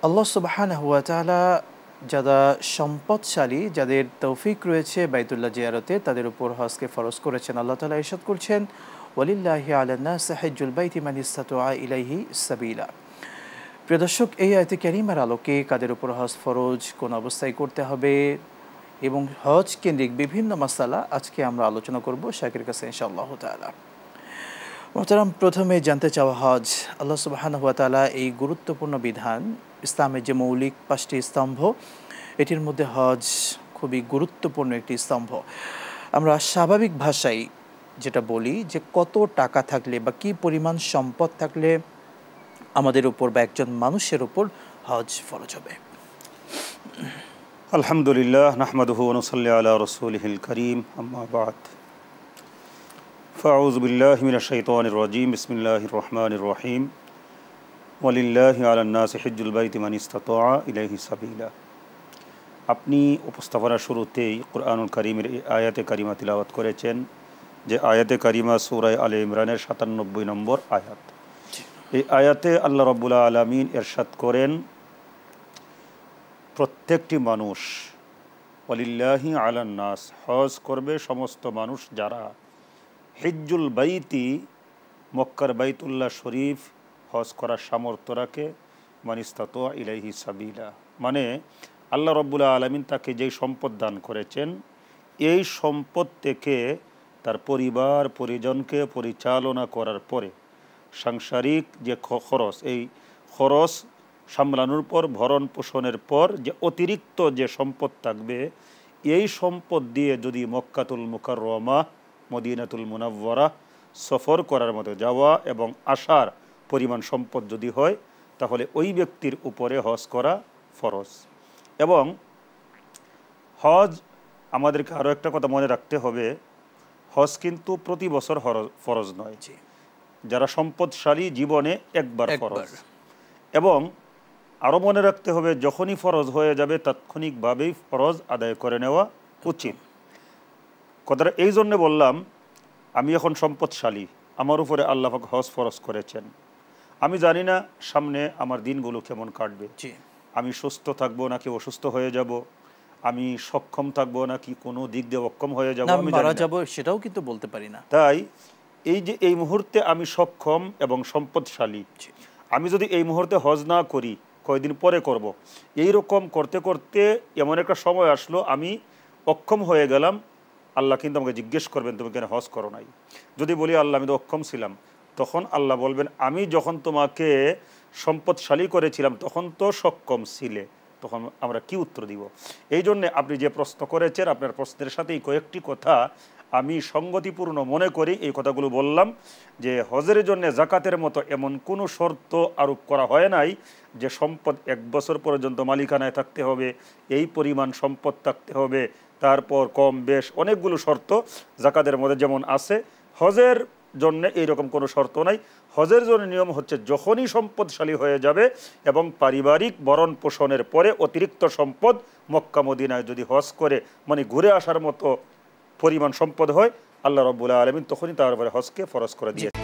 আল্লাহ সুবহানাহু ওয়া তাআলা যারা সম্পদশালী, যাদের তৌফিক রয়েছে বাইতুল্লাহ জিয়ারতে, তাদের উপর হজকে ফরজ করেছেন। আল্লাহ তাআলা ইরশাদ করছেন, ওয়ালিল্লাহি আলান নাসি হিজ্জুল বাইতি মান ইসতাতাআ ইলাইহি সাবিলা। প্রিয় দর্শক, এই আয়াতে কারিমার আলোকে কাদের উপর হজ ফরজ, কোন অবস্থায় করতে হবে এবং হজ কেন্দ্রিক বিভিন্ন মাসালা আজকে আমরা আলোচনা করব শাকির কাছে ইনশাআল্লাহ তাআলা। মোহতারাম, প্রথমে জানতে চাওয়া হজ, আল্লাহ সুবহানাহু ওয়া তাআলা এই গুরুত্বপূর্ণ বিধান, ইসলামের যে মৌলিক 5টি স্তম্ভ, এটির মধ্যে হজ খুবই গুরুত্বপূর্ণ একটি স্তম্ভ। আমরা স্বাভাবিক ভাষায় যেটা বলি যে কত টাকা থাকলে বা কী পরিমাণ সম্পদ থাকলে আমাদের উপর বা একজন মানুষের উপর হজ ফরজ হবে। আলহামদুলিল্লাহ, নাহমাদুহু ওয়া নুসাল্লি আলা রাসূলিহিল কারীম, আম্মা বা'দ। ফাআউযু বিল্লাহি মিনাশ শাইতানির রাজীম, বিসমিল্লাহির রহমানির রহিম। ওয়ালিল্লাহি আলান নাসি হিজ্জুল বাইতি মান ইসতাতাআ ইলাইহি সাবিলা। আপনি উপস্থাপনার শুরুতেই কুরআনুল কারীমের এই আয়াতে কারিমা তিলাওয়াত করেছেন, যে আয়াতে কারিমা সূরা আলে ইমরানের ৯৭ নম্বর আয়াত। এই আয়াতে আল্লাহ রাব্বুল আলামিন ইরশাদ করেন, প্রত্যেকটি মানুষ, ওয়ালিল্লাহি আলান নাস, হজ করবে সমস্ত মানুষ যারা হিজ্জুল বাইতি, মক্কার বাইতুল্লাহ শরীফ হজ করার সামর্থ্য রাখে, মান ইসতাতাআ ইলাইহি সাবিলা, মানে আল্লাহ রাব্বুল আলামিন তাকে যেই সম্পদ দান করেছেন, এই সম্পদ থেকে তার পরিবার পরিজনকে পরিচালনা করার পরে সাংসারিক যে খরচ, এই খরচ সামলানোর পর, ভরণ পোষণের পর যে অতিরিক্ত যে সম্পদ থাকবে, এই সম্পদ দিয়ে যদি মক্কাতুল মুকাররমা, মদিনাতুল মুনাওয়ারা সফর করার মতো যাওয়া এবং আসার পরিমাণ সম্পদ যদি হয়, তাহলে ওই ব্যক্তির উপরে হজ করা ফরজ। এবং হজ, আমাদেরকে আরও একটা কথা মনে রাখতে হবে, হজ কিন্তু প্রতি বছর ফরজ নয়। যারা সম্পদশালী জীবনে একবার ফরজ। এবং আরও মনে রাখতে হবে, যখনই ফরজ হয়ে যাবে তাৎক্ষণিকভাবেই ফরজ আদায় করে নেওয়া উচিত। কথাটা এই জন্যে বললাম, আমি এখন সম্পদশালী, আমার উপরে আল্লাহ পাক হজ ফরজ করেছেন। আমি জানি না সামনে আমার দিনগুলো কেমন কাটবে, আমি সুস্থ থাকবো নাকি অসুস্থ হয়ে যাব, আমি সক্ষম থাকবো নাকি কোনো দিক দিয়ে অক্ষম হয়ে যাবো, আমি মারা যাব সেটাও কিন্তু বলতে পারি না। তাই এই যে এই মুহূর্তে আমি সক্ষম এবং সম্পদশালী, আমি যদি এই মুহূর্তে হজ না করি, কয়েকদিন পরে করব, এই রকম করতে করতে এমন একটা সময় আসলো আমি অক্ষম হয়ে গেলাম, আল্লাহ কিন্তু আমাকে জিজ্ঞেস করবেন, তুমি কেন হজ করো নাই? যদি বলি আল্লাহ আমি তো অক্ষম ছিলাম, তখন আল্লাহ বলবেন, আমি যখন তোমাকে সম্পদশালী করেছিলাম তখন তো সক্ষম ছিলে, তখন আমরা কি উত্তর দিব? এই জন্যে আপনি যে প্রশ্ন করেছেন, আপনার প্রশ্নের সাথে এই কয়েকটি কথা আমি সঙ্গতিপূর্ণ মনে করি, এই কথাগুলো বললাম। যে হজের জন্য জাকাতের মতো এমন কোনো শর্ত আরোপ করা হয় নাই যে সম্পদ 1 বছর পর্যন্ত মালিকানায় থাকতে হবে, এই পরিমাণ সম্পদ থাকতে হবে, তারপর কম বেশ অনেকগুলো শর্ত জাকাতের মধ্যে যেমন আছে, হজের জন্য এইরকম কোনো শর্ত নাই। হজের জন্য নিয়ম হচ্ছে, যখনই সম্পদশালী হয়ে যাবে এবং পারিবারিক ভরণ পোষণের পরে অতিরিক্ত সম্পদ মক্কা মদিনায় যদি হজ করে, মানে ঘুরে আসার মতো পরিমাণ সম্পদ হয়, আল্লাহ রাব্বুল আলামিন তখনই তার উপরে হজকে ফরজ করে দিয়েছেন।